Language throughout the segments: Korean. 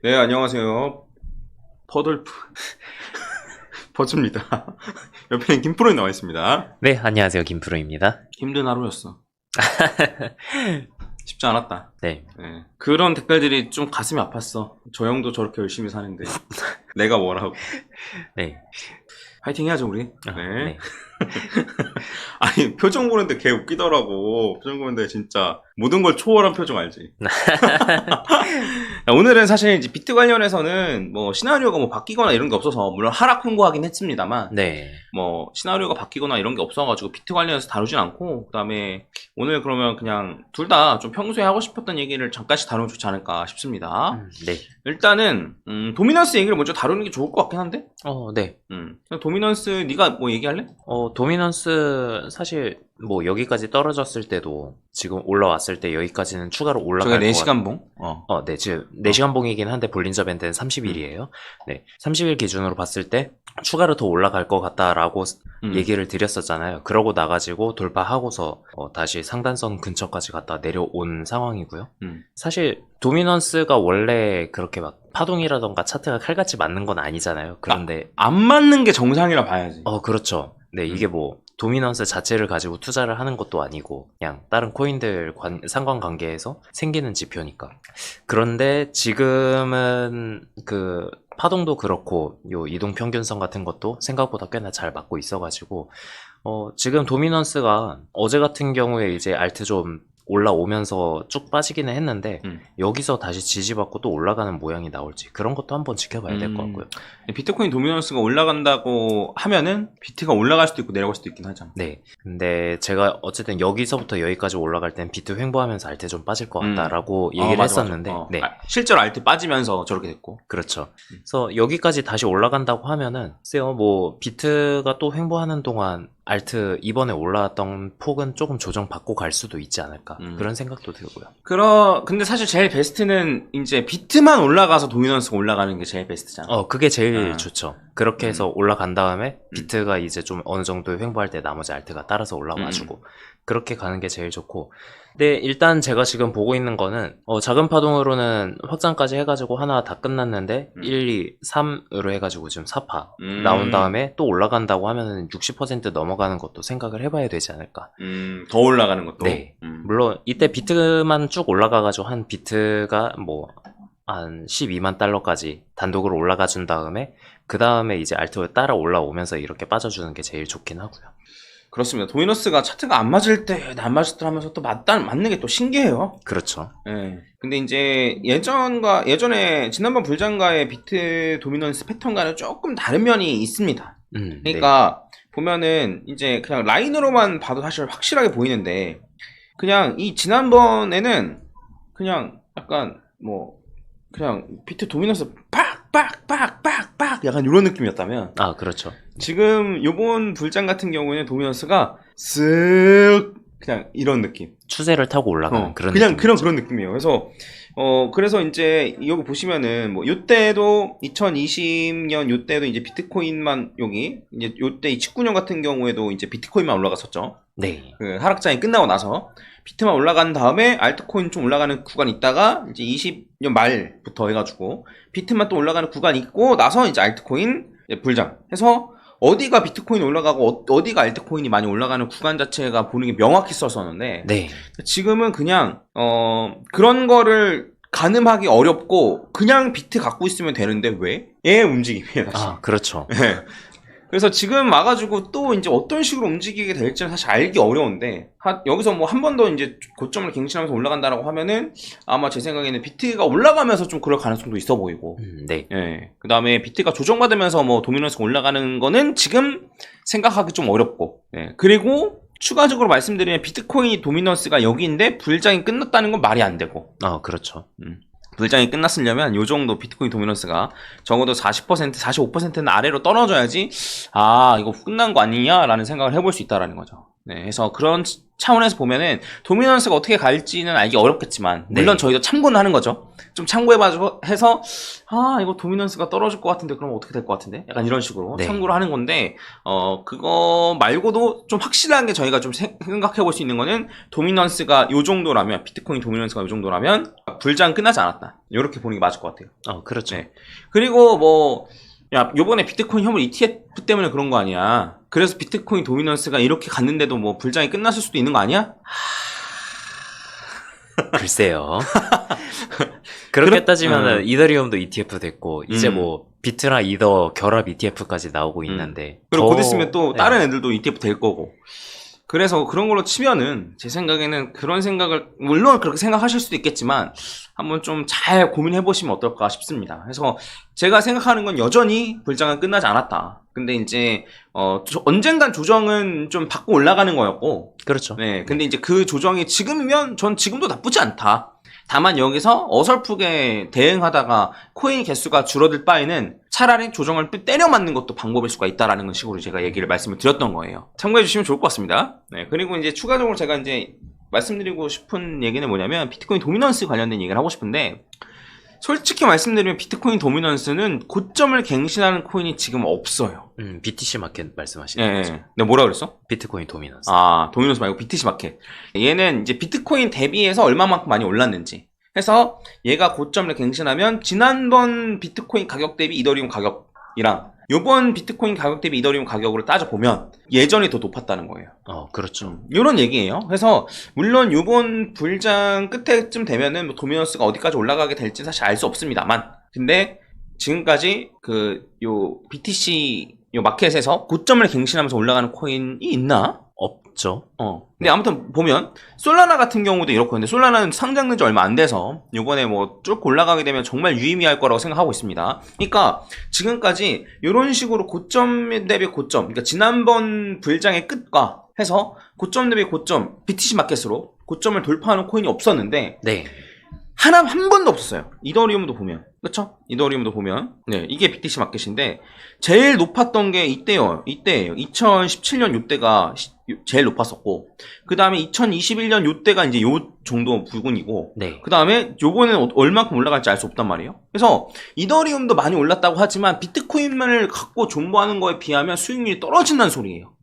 네, 안녕하세요. 퍼들프 퍼즈입니다. 옆에는 김프로이 나와 있습니다. 네, 안녕하세요. 김프로입니다. 힘든 하루였어. 쉽지 않았다. 네. 네. 그런 댓글들이 좀 가슴이 아팠어. 저 형도 저렇게 열심히 사는데 내가 뭐라고. 네. 파이팅 해야죠, 우리. 네. 네. 아니, 표정 보는데 개 웃기더라고. 표정 보는데 진짜 모든 걸 초월한 표정 알지? 오늘은 사실 이제 비트 관련해서는 뭐 시나리오가 뭐 바뀌거나 이런 게 없어서 물론 하락 홍보하긴 했습니다만 네. 뭐 시나리오가 바뀌거나 이런 게 없어가지고 비트 관련해서 다루진 않고, 그다음에 오늘 그러면 그냥 둘 다 좀 평소에 하고 싶었던 얘기를 잠깐씩 다루면 좋지 않을까 싶습니다. 네. 일단은 도미넌스 얘기를 먼저 다루는 게 좋을 것 같긴 한데. 네. 도미넌스 네가 뭐 얘기할래? 도미넌스 사실 뭐 여기까지 떨어졌을 때도 지금 올라왔을 때 여기까지는 추가로 저게 올라갈 것 4시간 봉? 네, 지금 4시간 봉이긴 한데 볼린저 밴드는 30일이에요. 네. 30일 기준으로 봤을 때 추가로 더 올라갈 것 같다라고 얘기를 드렸었잖아요. 그러고 나가지고 돌파하고서 다시 상단선 근처까지 갔다 내려온 상황이고요. 사실 도미넌스가 원래 그렇게 막 파동이라던가 차트가 칼같이 맞는 건 아니잖아요. 그런데 안 맞는 게 정상이라 봐야지. 그렇죠. 네, 이게 뭐 도미넌스 자체를 가지고 투자를 하는 것도 아니고 그냥 다른 코인들 상관관계에서 생기는 지표니까. 그런데 지금은 그 파동도 그렇고 요 이동평균선 같은 것도 생각보다 꽤나 잘 맞고 있어가지고 지금 도미넌스가 어제 같은 경우에 이제 알트 좀 올라오면서 쭉 빠지기는 했는데 여기서 다시 지지받고 또 올라가는 모양이 나올지 그런 것도 한번 지켜봐야 될 것 같고요. 비트코인 도미넌스가 올라간다고 하면은 비트가 올라갈 수도 있고 내려갈 수도 있긴 하잖아. 네. 근데 제가 어쨌든 여기서부터 여기까지 올라갈 땐 비트 횡보하면서 알트 좀 빠질 것 같다라고 얘기를 맞아, 했었는데 맞아. 네. 실제로 알트 빠지면서 저렇게 됐고. 그렇죠. 그래서 여기까지 다시 올라간다고 하면은 글쎄요, 뭐 비트가 또 횡보하는 동안 알트 이번에 올라왔던 폭은 조금 조정받고 갈 수도 있지 않을까 그런 생각도 들고요. 근데 사실 제일 베스트는 이제 비트만 올라가서 도미넌스가 올라가는 게 제일 베스트잖아. 그게 제일 좋죠. 그렇게 해서 올라간 다음에 비트가 이제 좀 어느 정도 횡보할 때 나머지 알트가 따라서 올라와주고 그렇게 가는 게 제일 좋고. 근데 일단 제가 지금 보고 있는 거는 작은 파동으로는 확장까지 해가지고 하나 다 끝났는데 1, 2, 3으로 해가지고 지금 4파 나온 다음에 또 올라간다고 하면은 60% 넘어가는 것도 생각을 해봐야 되지 않을까. 더 올라가는 것도. 네. 물론 이때 비트만 쭉 올라가가지고 한 비트가 뭐 한 12만 달러까지 단독으로 올라가 준 다음에 그 다음에 이제 알트가 따라 올라오면서 이렇게 빠져주는 게 제일 좋긴 하고요. 그렇습니다. 도미넌스가 차트가 안 맞을 때, 안 맞을 때 하면서 또 맞는 게 또 신기해요. 그렇죠. 예. 근데 이제 예전에 지난번 불장가의 비트 도미넌스 패턴과는 조금 다른 면이 있습니다. 그러니까 보면은 이제 그냥 라인으로만 봐도 사실 확실하게 보이는데, 그냥 이 지난번에는 그냥 약간 뭐 그냥 비트 도미넌스 빡 약간 이런 느낌이었다면, 그렇죠. 지금 요번 불장 같은 경우에는 도미넌스가 쓱 그냥 이런 느낌. 추세를 타고 올라가는 그런 그냥 느낌이죠. 그런 느낌이에요. 그래서 이제 여기 보시면은 뭐 요때도 2020년 요때도 이제 비트코인만 여기 이제 요때 19년 같은 경우에도 이제 비트코인만 올라갔었죠. 네. 그 하락장이 끝나고 나서 비트만 올라간 다음에 알트코인 좀 올라가는 구간 있다가 이제 20년 말부터 해가지고 비트만 또 올라가는 구간 있고 나서 이제 알트코인 불장 해서 어디가 비트코인이 올라가고 어디가 알트코인이 많이 올라가는 구간 자체가 보는 게 명확히 썼었는데, 네. 지금은 그냥 그런 거를 가늠하기 어렵고 그냥 비트 갖고 있으면 되는데 왜? 얘의 움직임이에요, 사실. 그렇죠. 네. 그래서 지금 와가지고 또 이제 어떤 식으로 움직이게 될지는 사실 알기 어려운데, 여기서 뭐 한 번 더 이제 고점을 갱신하면서 올라간다라고 하면은 아마 제 생각에는 비트가 올라가면서 좀 그럴 가능성도 있어 보이고, 네. 예. 그 다음에 비트가 조정받으면서 뭐 도미넌스가 올라가는 거는 지금 생각하기 좀 어렵고, 예. 그리고 추가적으로 말씀드리면 비트코인이 도미넌스가 여기인데 불장이 끝났다는 건 말이 안 되고, 그렇죠. 불장이 끝났으려면 요 정도 비트코인 도미넌스가 적어도 40%, 45%는 아래로 떨어져야지 이거 끝난 거 아니냐라는 생각을 해볼 수 있다라는 거죠. 네, 그래서 그런 차원에서 보면은 도미넌스가 어떻게 갈지는 알기 어렵겠지만 물론 네. 저희도 참고는 하는 거죠. 좀 참고해봐서 해서 이거 도미넌스가 떨어질 것 같은데 그럼 어떻게 될 것 같은데 약간 이런 식으로 네. 참고를 하는 건데 그거 말고도 좀 확실한 게 저희가 좀 생각해볼 수 있는 거는 도미넌스가 요 정도라면 비트코인 도미넌스가 요 정도라면 불장 끝나지 않았다 이렇게 보는 게 맞을 것 같아요. 그렇죠. 네. 그리고 뭐 야, 요번에 비트코인 현물 ETF 때문에 그런 거 아니야. 그래서 비트코인 도미넌스가 이렇게 갔는데도 뭐 불장이 끝났을 수도 있는 거 아니야? 글쎄요. 그렇게 따지면은 이더리움도 ETF 됐고 이제 음. 뭐 비트랑 이더 결합 ETF까지 나오고 있는데 그리고 곧 있으면 또 네. 다른 애들도 ETF 될 거고. 그래서 그런 걸로 치면은 제 생각에는 그런 생각을 물론 그렇게 생각하실 수도 있겠지만 한번 좀 잘 고민해 보시면 어떨까 싶습니다. 그래서 제가 생각하는 건 여전히 불장은 끝나지 않았다. 근데 이제 언젠간 조정은 좀 받고 올라가는 거였고, 그렇죠. 네. 근데 이제 그 조정이 지금이면 전 지금도 나쁘지 않다. 다만 여기서 어설프게 대응하다가 코인 개수가 줄어들 바에는 차라리 조정을 때려 맞는 것도 방법일 수가 있다라는 식으로 제가 얘기를 말씀을 드렸던 거예요. 참고해 주시면 좋을 것 같습니다. 네, 그리고 이제 추가적으로 제가 이제 말씀드리고 싶은 얘기는 뭐냐면 비트코인 도미넌스 관련된 얘기를 하고 싶은데 솔직히 말씀드리면 비트코인 도미넌스는 고점을 갱신하는 코인이 지금 없어요. BTC 마켓 말씀하시는 거죠? 내가 뭐라 그랬어? 비트코인 도미넌스. 도미넌스 말고 BTC 마켓. 얘는 이제 비트코인 대비해서 얼마만큼 많이 올랐는지 해서 얘가 고점을 갱신하면 지난번 비트코인 가격 대비 이더리움 가격이랑 요번 비트코인 가격 대비 이더리움 가격으로 따져보면 예전이 더 높았다는 거예요. 그렇죠. 이런 얘기예요. 그래서 물론 요번 불장 끝에쯤 되면은 뭐 도미넌스가 어디까지 올라가게 될지 사실 알 수 없습니다만 근데 지금까지 요 BTC 요 마켓에서 고점을 갱신하면서 올라가는 코인이 있나? 없죠. 근데 아무튼 보면 솔라나 같은 경우도 이렇고 근데 솔라나는 상장된 지 얼마 안 돼서 요번에 뭐 쭉 올라가게 되면 정말 유의미할 거라고 생각하고 있습니다. 그러니까 지금까지 이런 식으로 고점 대비 고점, 그러니까 지난번 불장의 끝과 해서 고점 대비 고점, BTC 마켓으로 고점을 돌파하는 코인이 없었는데 네. 한 번도 없었어요. 이더리움도 보면. 그쵸? 이더리움도 보면. 네, 이게 BTC 마켓인데, 제일 높았던 게 이때예요. 2017년 요때가 제일 높았었고, 그 다음에 2021년 요때가 이제 요 정도 부근이고, 네. 그 다음에 요번에는 얼만큼 올라갈지 알 수 없단 말이에요. 그래서 이더리움도 많이 올랐다고 하지만, 비트코인만을 갖고 존버하는 거에 비하면 수익률이 떨어진다는 소리예요.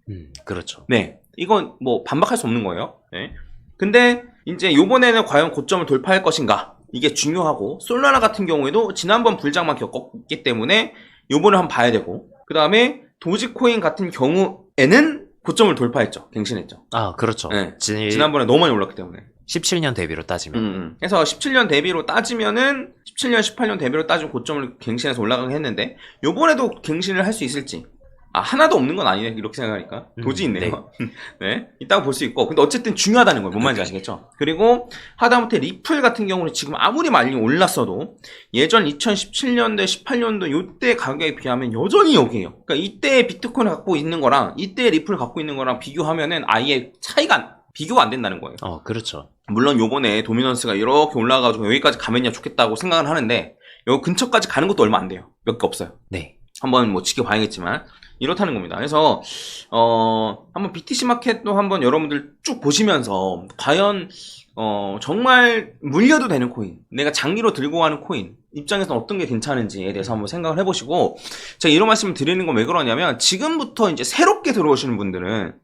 그렇죠. 네. 이건 뭐 반박할 수 없는 거예요. 네. 근데 이제 요번에는 과연 고점을 돌파할 것인가? 이게 중요하고 솔라나 같은 경우에도 지난번 불장만 겪었기 때문에 요번을 한번 봐야 되고 그 다음에 도지코인 같은 경우에는 고점을 돌파했죠. 갱신했죠. 그렇죠. 네. 지난번에 너무 많이 올랐기 때문에 17년 대비로 따지면 그래서 17년 대비로 따지면은 17년 18년 대비로 따지면 고점을 갱신해서 올라가긴 했는데 요번에도 갱신을 할 수 있을지 하나도 없는 건 아니네 이렇게 생각하니까 도지 있네요. 네, 이따가 볼 수 있고 근데 어쨌든 중요하다는 거예요. 뭔 말인지 아시겠죠? 그리고 하다못해 리플 같은 경우는 지금 아무리 많이 올랐어도 예전 2017년도 18년도 요때 가격에 비하면 여전히 여기에요. 그러니까 이때 비트코인을 갖고 있는 거랑 이때 리플을 갖고 있는 거랑 비교하면은 아예 비교가 안 된다는 거예요. 그렇죠. 물론 요번에 도미넌스가 이렇게 올라가가지고 여기까지 가면야 좋겠다고 생각을 하는데 요 근처까지 가는 것도 얼마 안 돼요. 몇 개 없어요. 네. 한번 뭐 지켜봐야겠지만 이렇다는 겁니다. 그래서 한번 BTC 마켓도 한번 여러분들 쭉 보시면서 과연 정말 물려도 되는 코인, 내가 장기로 들고 가는 코인 입장에서는 어떤 게 괜찮은지에 대해서 한번 생각을 해보시고 제가 이런 말씀을 드리는 건 왜 그러냐면 지금부터 이제 새롭게 들어오시는 분들은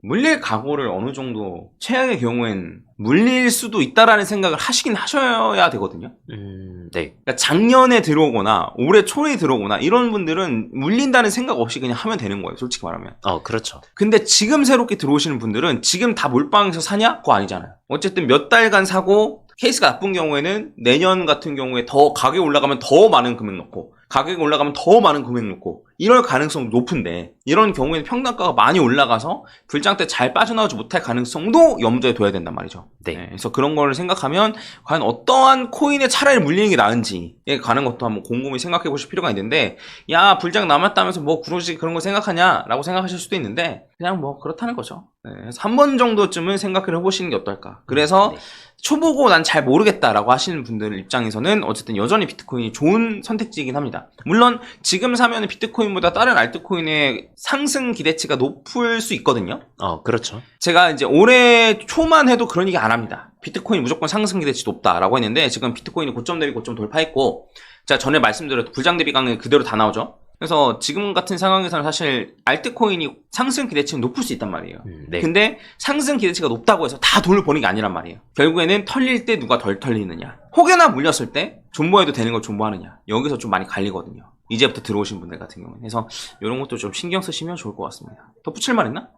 물릴 각오를 어느 정도 최악의 경우엔 물릴 수도 있다라는 생각을 하시긴 하셔야 되거든요. 네. 그러니까 작년에 들어오거나 올해 초에 들어오거나 이런 분들은 물린다는 생각 없이 그냥 하면 되는 거예요. 솔직히 말하면. 그렇죠. 근데 지금 새롭게 들어오시는 분들은 지금 다 몰빵해서 사냐? 그거 아니잖아요. 어쨌든 몇 달간 사고 케이스가 나쁜 경우에는 내년 같은 경우에 더 가격이 올라가면 더 많은 금액 넣고 가격이 올라가면 더 많은 금액 넣고 이럴 가능성이 높은데 이런 경우에는 평단가가 많이 올라가서 불장 때 잘 빠져나오지 못할 가능성도 염두에 둬야 된단 말이죠. 네. 그래서 그런 거를 생각하면 과연 어떠한 코인에 차라리 물리는 게 나은지에 가는 것도 한번 곰곰이 생각해 보실 필요가 있는데 야 불장 남았다면서 뭐 구로지 그런 거 생각하냐 라고 생각하실 수도 있는데 그냥 뭐 그렇다는 거죠. 그래서 한 번 정도쯤은 생각을 해보시는 게 어떨까. 그래서 초보고 난 잘 모르겠다라고 하시는 분들 입장에서는 어쨌든 여전히 비트코인이 좋은 선택지이긴 합니다. 물론 지금 사면 비트코인보다 다른 알트코인의 상승 기대치가 높을 수 있거든요. 그렇죠. 제가 이제 올해 초만 해도 그런 얘기 안 합니다. 비트코인 무조건 상승 기대치 높다라고 했는데 지금 비트코인이 고점 대비 고점 돌파했고, 제가 전에 말씀드렸던 불장 대비 강에 그대로 다 나오죠. 그래서 지금 같은 상황에서는 사실 알트코인이 상승 기대치는 높을 수 있단 말이에요. 네. 근데 상승 기대치가 높다고 해서 다 돈을 버는 게 아니란 말이에요. 결국에는 털릴 때 누가 덜 털리느냐, 혹여나 물렸을 때 존버해도 되는 걸 존버하느냐, 여기서 좀 많이 갈리거든요. 이제부터 들어오신 분들 같은 경우는. 그래서 이런 것도 좀 신경 쓰시면 좋을 것 같습니다. 덧붙일 말 있나?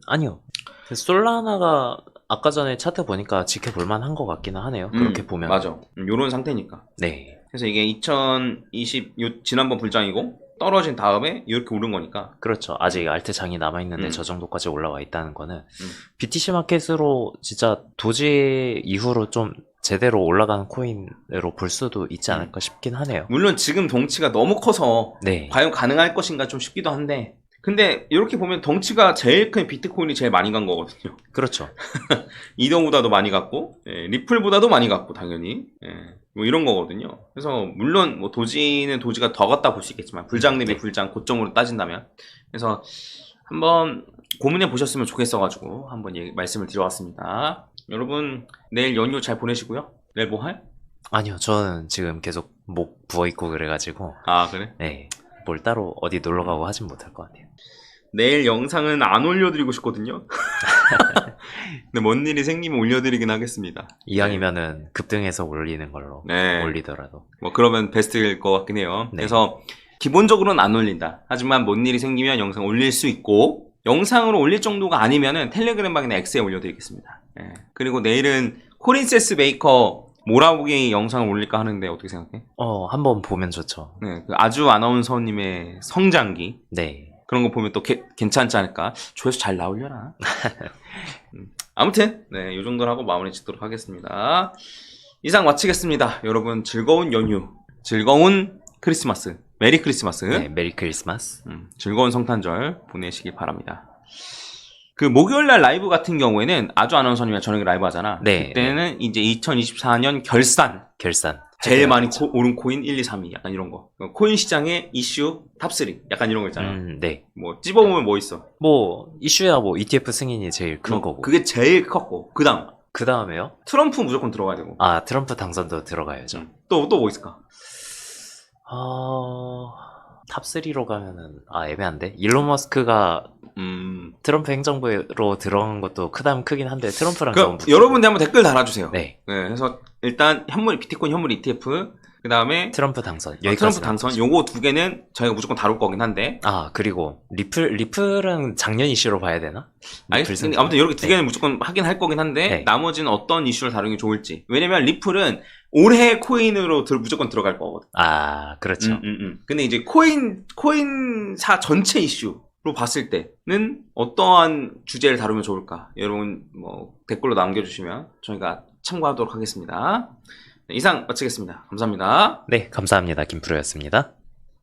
아니요. 솔라나가 아까 전에 차트 보니까 지켜볼만 한 것 같기는 하네요. 그렇게 보면. 맞아. 요런 상태니까. 네. 그래서 이게 2020 지난번 불장이고 떨어진 다음에 이렇게 오른 거니까. 그렇죠. 아직 알트장이 남아있는데 저 정도까지 올라와 있다는 거는 BTC 마켓으로 진짜 도지 이후로 좀 제대로 올라가는 코인으로 볼 수도 있지 않을까 싶긴 하네요. 물론 지금 덩치가 너무 커서 네. 과연 가능할 것인가 좀 싶기도 한데, 근데 이렇게 보면 덩치가 제일 큰 비트코인이 제일 많이 간 거거든요. 그렇죠. 이더보다도 많이 갔고, 리플보다도 많이 갔고, 당연히. 뭐 이런 거거든요. 그래서 물론 뭐 도지는 도지가 더 갔다 볼 수 있겠지만, 불장 대비 불장 고점으로 따진다면. 그래서 한번 고민해 보셨으면 좋겠어가지고 한번 말씀을 드려왔습니다. 여러분 내일 연휴 잘 보내시고요. 내일 뭐 할? 아니요, 저는 지금 계속 목 부어있고 그래가지고. 아, 그래? 네. 뭘 따로 어디 놀러가고 하진 못할 것 같아요. 내일 영상은 안 올려드리고 싶거든요. 근데 뭔 일이 생기면 올려드리긴 하겠습니다. 이왕이면은 급등해서 올리는 걸로. 네. 올리더라도. 뭐 그러면 베스트일 것 같긴 해요. 네. 그래서 기본적으로는 안 올린다. 하지만 뭔 일이 생기면 영상 올릴 수 있고, 영상으로 올릴 정도가 아니면은 텔레그램 방이나 X에 올려드리겠습니다. 그리고 내일은 코린세스 메이커 몰아보기 영상을 올릴까 하는데 어떻게 생각해? 한번 보면 좋죠. 네, 그 아주 아나운서님의 성장기. 네. 그런 거 보면 또 괜찮지 않을까? 조회수 잘 나오려나? 아무튼 네, 이 정도로 하고 마무리 짓도록 하겠습니다. 이상 마치겠습니다. 여러분 즐거운 연휴, 즐거운 크리스마스, 메리 크리스마스. 네, 메리 크리스마스. 즐거운 성탄절 보내시길 바랍니다. 그 목요일날 라이브 같은 경우에는 아주 아나운서님이 저녁에 라이브 하잖아. 네, 그때는 이제 2024년 결산. 제일 많이 오른 코인 1, 2, 3위 약간 이런 거. 코인 시장의 이슈 탑3 약간 이런 거 있잖아. 네. 뭐 찝어보면 뭐 있어? 뭐 이슈야 뭐 ETF 승인이 제일 큰 거고. 그게 제일 컸고 그 다음에요? 트럼프 무조건 들어가야 되고. 트럼프 당선도 들어가야죠. 또 뭐 있을까? 탑3로 가면은 애매한데. 일론 머스크가 트럼프 행정부로 들어간 것도 크긴 한데 트럼프랑 좀 여러분들 한번 댓글 달아주세요. 네. 그래서 일단 비트코인 현물 ETF, 그 다음에 트럼프 당선. 트럼프 당선. 요거 두 개는 저희가 무조건 다룰 거긴 한데. 그리고 리플은 작년 이슈로 봐야 되나? 알겠습니다. 아무튼 이렇게 두 개는 무조건 하긴 할 거긴 한데, 네. 나머지는 어떤 이슈를 다루는 게 좋을지. 왜냐면 리플은 올해 코인으로 무조건 들어갈 거거든. 그렇죠. 근데 이제 코인사 전체 이슈로 봤을 때는 어떠한 주제를 다루면 좋을까? 여러분 뭐 댓글로 남겨주시면 저희가 참고하도록 하겠습니다. 네, 이상 마치겠습니다. 감사합니다. 네, 감사합니다. 김프로였습니다.